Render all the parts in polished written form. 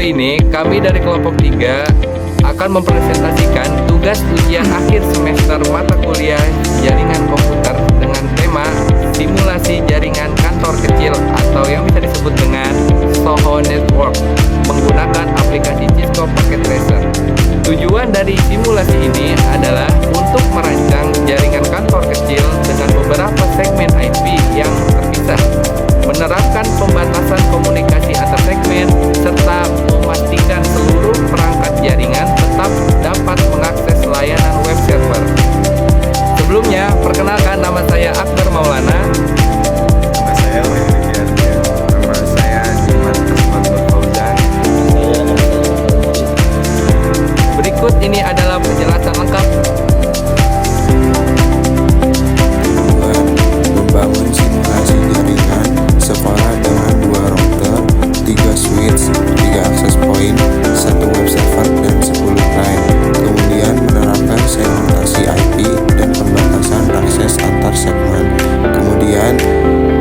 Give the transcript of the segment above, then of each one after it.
video ini, kami dari kelompok 3 akan mempresentasikan tugas ujian akhir semester mata kuliah jaringan komputer dengan tema simulasi jaringan kantor kecil atau yang bisa disebut dengan Soho Network menggunakan aplikasi Cisco Packet Tracer. Tujuan dari simulasi ini adalah untuk merancang jaringan kantor kecil dengan beberapa segmen IP yang terpisah, menerapkan pembatasan komunikasi antar segmen, serta memastikan seluruh perangkat jaringan tetap dapat mengakses layanan web server. Sebelumnya, perkenalkan, nama saya Akbar Maulana. Nama saya Wahyu Widiardia. Nama saya Jimat Asmat Fauzan. Berikut ini adalah penjelasan lengkap. Membangun simulasi jaringan sekolah dengan 2 router, 3 switch, 3 access point, 1 web server, dan 10 client. Kemudian menerapkan segmentasi IP dan pembatasan akses antar segmen. Kemudian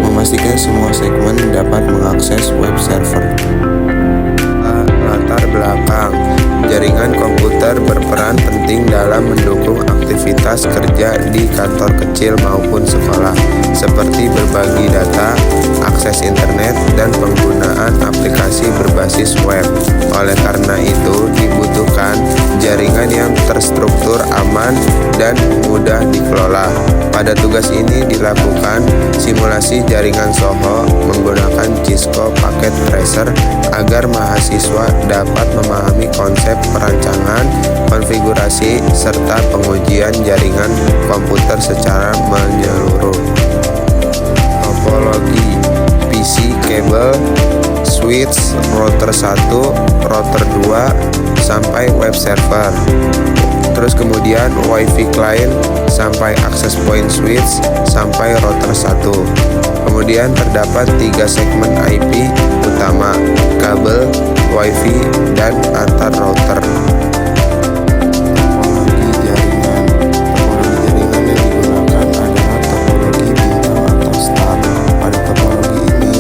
memastikan semua segmen dapat mengakses web server. Latar belakang jaringan komputer berperan penting dalam mendukung aktivitas kerja di kantor kecil maupun sekolah, seperti berbagi data, akses internet, dan penggunaan aplikasi berbasis web. Oleh karena itu, dibutuhkan jaringan yang terstruktur, aman, dan mudah dikelola. Pada tugas ini dilakukan simulasi jaringan Soho menggunakan Cisco Packet Tracer agar mahasiswa dapat memahami konsep perancangan, konfigurasi, serta pengujian jaringan komputer secara menyeluruh. Topologi PC kabel, switch, router 1, router 2, sampai web server. Terus kemudian WiFi client sampai access point switch sampai router 1. Kemudian terdapat 3 segmen IP utama, kabel, WiFi, dan antar router. Topologi jaringan. Topologi jaringan yang digunakan adalah topologi bintang atau star. Pada topologi ini,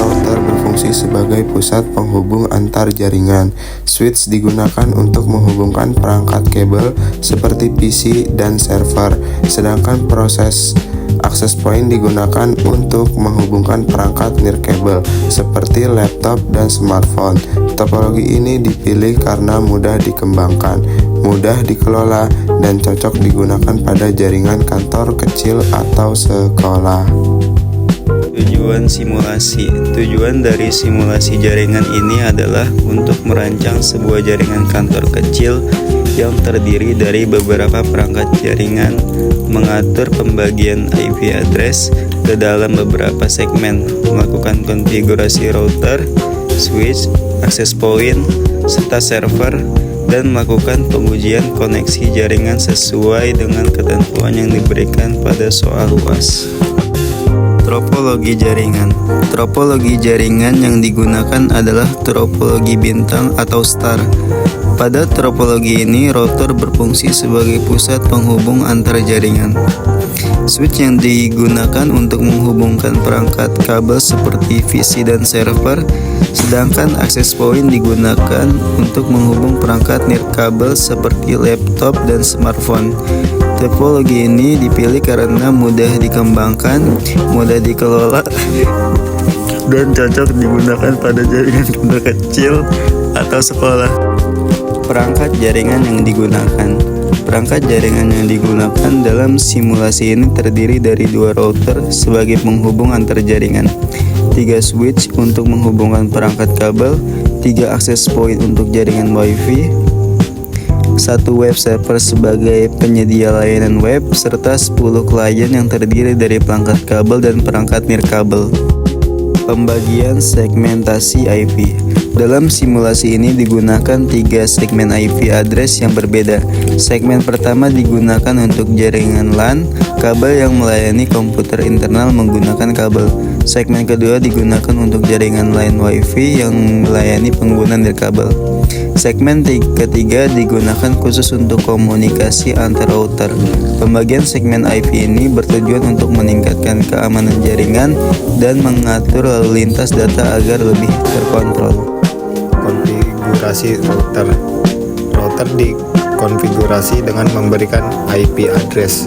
router berfungsi sebagai pusat penghubung antar jaringan. Switch digunakan untuk menghubungkan perangkat kabel seperti PC dan server, sedangkan proses access point digunakan untuk menghubungkan perangkat nirkabel seperti laptop dan smartphone. Topologi ini dipilih karena mudah dikembangkan, mudah dikelola, dan cocok digunakan pada jaringan kantor kecil atau sekolah. Tujuan simulasi. Tujuan dari simulasi jaringan ini adalah untuk merancang sebuah jaringan kantor kecil yang terdiri dari beberapa perangkat jaringan, mengatur pembagian IP address ke dalam beberapa segmen, melakukan konfigurasi router, switch, access point, serta server, dan melakukan pengujian koneksi jaringan sesuai dengan ketentuan yang diberikan pada soal UAS. Topologi jaringan. Topologi jaringan yang digunakan adalah topologi bintang atau star. Pada topologi ini, router berfungsi sebagai pusat penghubung antar jaringan. Switch yang digunakan untuk menghubungkan perangkat kabel seperti PC dan server, sedangkan access point digunakan untuk menghubung perangkat nirkabel seperti laptop dan smartphone. Topologi ini dipilih karena mudah dikembangkan, mudah dikelola, dan cocok digunakan pada jaringan kantor kecil atau sekolah. Perangkat jaringan yang digunakan. Perangkat jaringan yang digunakan dalam simulasi ini terdiri dari 2 router sebagai penghubung antar jaringan, 3 switch untuk menghubungkan perangkat kabel, 3 access point untuk jaringan WiFi, 1 web server sebagai penyedia layanan web, serta 10 klien yang terdiri dari perangkat kabel dan perangkat nirkabel. Pembagian segmentasi IP. Dalam simulasi ini digunakan 3 segmen IP address yang berbeda. Segmen pertama digunakan untuk jaringan LAN, kabel yang melayani komputer internal menggunakan kabel. Segmen kedua digunakan untuk jaringan line WiFi yang melayani pengguna nirkabel. Segmen ketiga digunakan khusus untuk komunikasi antar router. Pembagian segmen IP ini bertujuan untuk meningkatkan keamanan jaringan dan mengatur lalu lintas data agar lebih terkontrol. Konfigurasi konfigurasi router. Router dikonfigurasi dengan memberikan IP address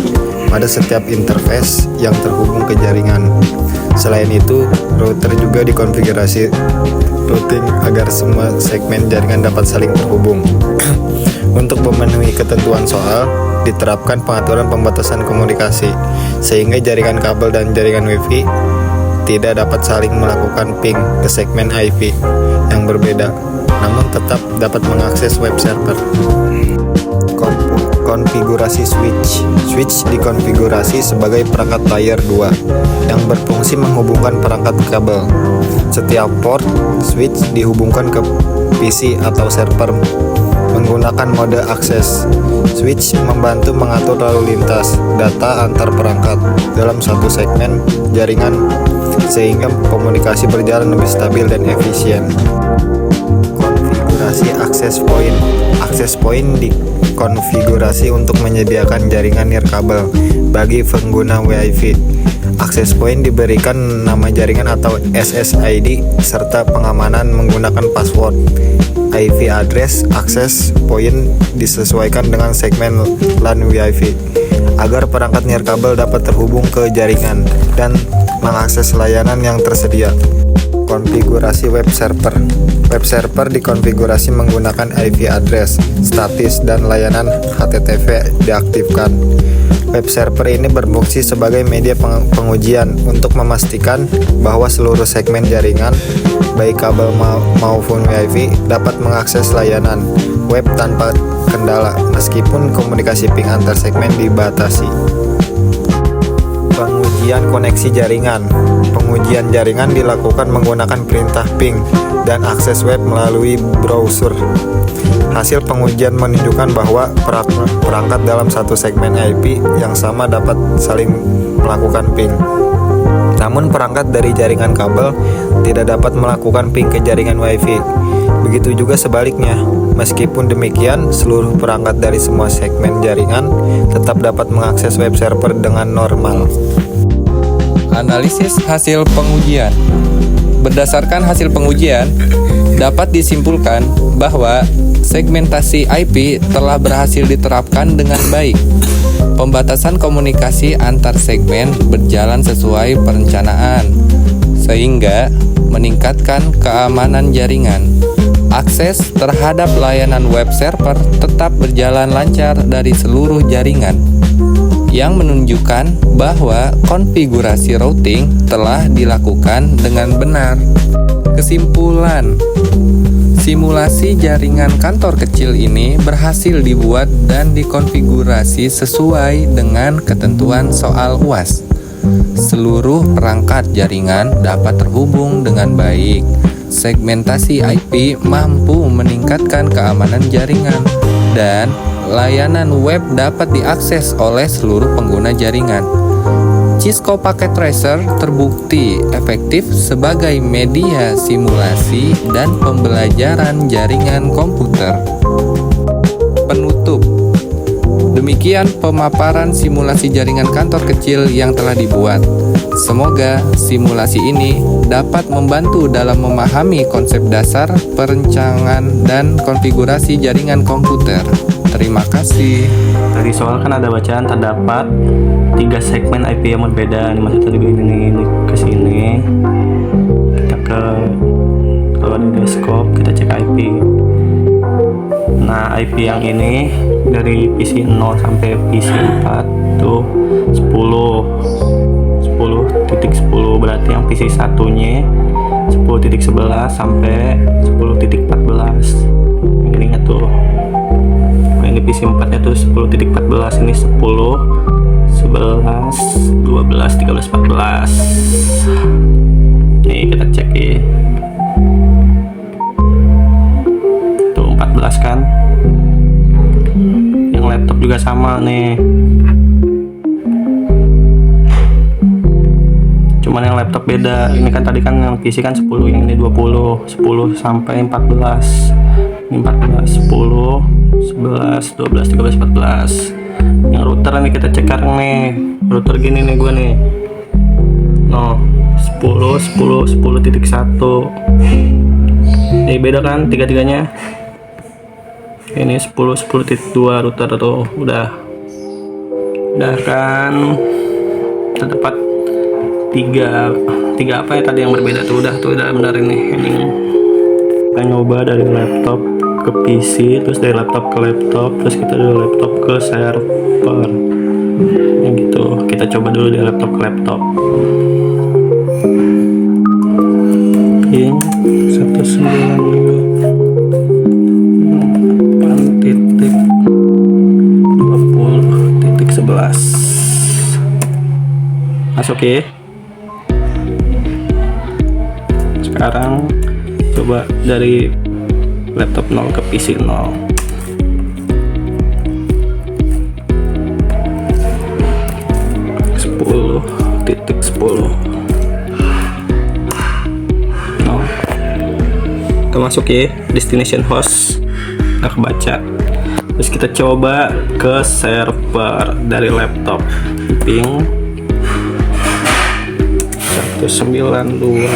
pada setiap interface yang terhubung ke jaringan. Selain itu, router juga dikonfigurasi routing agar semua segmen jaringan dapat saling terhubung. Untuk memenuhi ketentuan soal, diterapkan pengaturan pembatasan komunikasi, sehingga jaringan kabel dan jaringan Wi-Fi tidak dapat saling melakukan ping ke segmen IP yang berbeda, namun tetap dapat mengakses web server. Konfigurasi switch. Switch dikonfigurasi sebagai perangkat layer 2 yang berfungsi menghubungkan perangkat kabel. Setiap port switch dihubungkan ke PC atau server menggunakan mode akses. Switch membantu mengatur lalu lintas data antar perangkat dalam satu segmen jaringan sehingga komunikasi berjalan lebih stabil dan efisien. Konfigurasi access point. Access point dikonfigurasi untuk menyediakan jaringan nirkabel bagi pengguna Wi-Fi. Access point diberikan nama jaringan atau SSID serta pengamanan menggunakan password. IP address access point disesuaikan dengan segmen LAN Wi-Fi agar perangkat nirkabel dapat terhubung ke jaringan dan mengakses layanan yang tersedia. Konfigurasi web server. Web server dikonfigurasi menggunakan IP address, statis, dan layanan HTTP diaktifkan. Web server ini berfungsi sebagai media pengujian untuk memastikan bahwa seluruh segmen jaringan, baik kabel maupun Wi-Fi, dapat mengakses layanan web tanpa kendala, meskipun komunikasi ping antar segmen dibatasi. Pengujian koneksi jaringan. Pengujian jaringan dilakukan menggunakan perintah ping dan akses web melalui browser. Hasil pengujian menunjukkan bahwa perangkat dalam satu segmen IP yang sama dapat saling melakukan ping. Namun perangkat dari jaringan kabel tidak dapat melakukan ping ke jaringan Wi-Fi. Begitu juga sebaliknya. Meskipun demikian, seluruh perangkat dari semua segmen jaringan tetap dapat mengakses web server dengan normal. Analisis hasil pengujian. Berdasarkan hasil pengujian, dapat disimpulkan bahwa segmentasi IP telah berhasil diterapkan dengan baik. Pembatasan komunikasi antar segmen berjalan sesuai perencanaan, sehingga meningkatkan keamanan jaringan. Akses terhadap layanan web server tetap berjalan lancar dari seluruh jaringan, yang menunjukkan bahwa konfigurasi routing telah dilakukan dengan benar. Kesimpulan, simulasi jaringan kantor kecil ini berhasil dibuat dan dikonfigurasi sesuai dengan ketentuan soal UAS. Seluruh perangkat jaringan dapat terhubung dengan baik. Segmentasi IP mampu meningkatkan keamanan jaringan dan layanan web dapat diakses oleh seluruh pengguna jaringan. Cisco Packet Tracer terbukti efektif sebagai media simulasi dan pembelajaran jaringan komputer. Penutup. Demikian pemaparan simulasi jaringan kantor kecil yang telah dibuat. Semoga simulasi ini dapat membantu dalam memahami konsep dasar perencanaan dan konfigurasi jaringan komputer. Terima kasih. Dari soal kan ada bacaan terdapat 3 segmen IP yang berbeda. Ini maksudnya ini ke sini. Kita kalau di desktop kita cek IP. Nah, IP yang ini dari PC 0 sampai PC 4 tuh 10.10 berarti yang PC satunya 10.11 sampai 10.14. Ini ingat tuh. Ini PC 4 nya tuh 10.14, ini 10, 11, 12, 13, 14. Nih kita cek ya. Tuh 14 kan. Yang laptop juga sama nih. Cuman yang laptop beda. Ini kan tadi kan yang PC kan 10, yang ini 20, 10 sampai 14. Ini 14, 10, 11, 12, 13, 14. Yang router nih kita cek sekarang nih. Router gini nih gua nih. No, 10, 10, 10.1. Ini beda kan tiga-tiganya. Ini 10.2 router tuh udah kan terdapat tiga apa ya tadi yang berbeda tuh udah benar ini kita nyoba dari laptop ke PC, terus dari laptop ke laptop, terus kita dari laptop ke server yang gitu. Kita coba dulu dari laptop ke laptop. Ping 192.20.11 masuk ya. Sekarang coba dari laptop 0 ke PC 0. Titik 10. Kita masuk ya, destination host nggak kebaca. Terus kita coba ke server dari laptop, ping 192.16.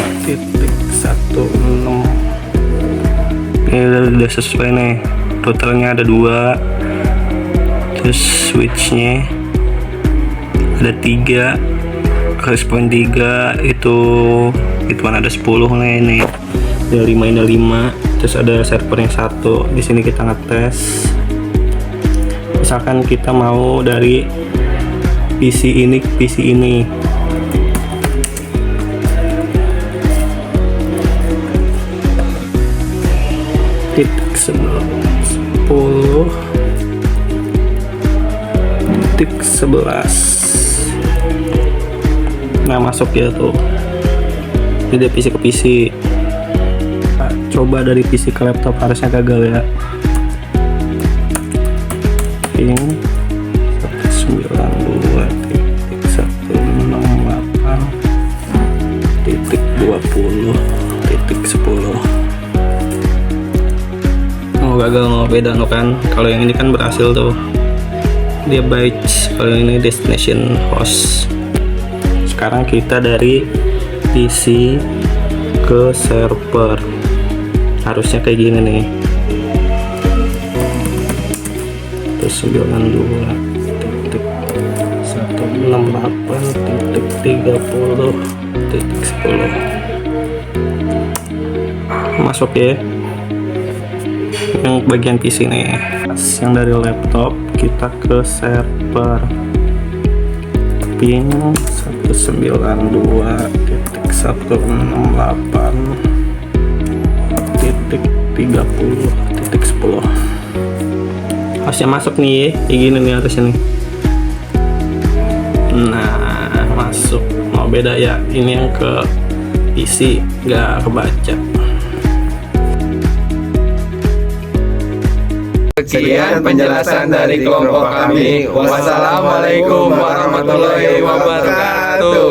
Ini udah sesuai nih, routernya ada 2, terus switchnya ada 3, access point 3, itu ada 10 nih, ini ada 5, ini 5, terus ada servernya 1. Di sini kita ngetes, misalkan kita mau dari PC ini ke PC ini. Titik 10.11. Nah masuk ya tuh, ini dari PC ke PC. Nah, coba dari PC ke laptop, harusnya gagal ya. Ping 192.168.20.10. Gagal, mau beda no kan. Kalau yang ini kan berhasil tuh, dia batch. Kalau ini destination host. Sekarang kita dari PC ke server, harusnya kayak gini nih. Terus 92.168.30.10 masuk ya. Yang bagian PC nih, yang dari laptop kita ke server, ping 192.168.30.10 harusnya masuk nih, kayak gini nih harusnya nih. Nah masuk, mau beda ya, ini yang ke PC nggak kebaca. Sekian penjelasan dari kelompok kami. Wassalamualaikum warahmatullahi wabarakatuh.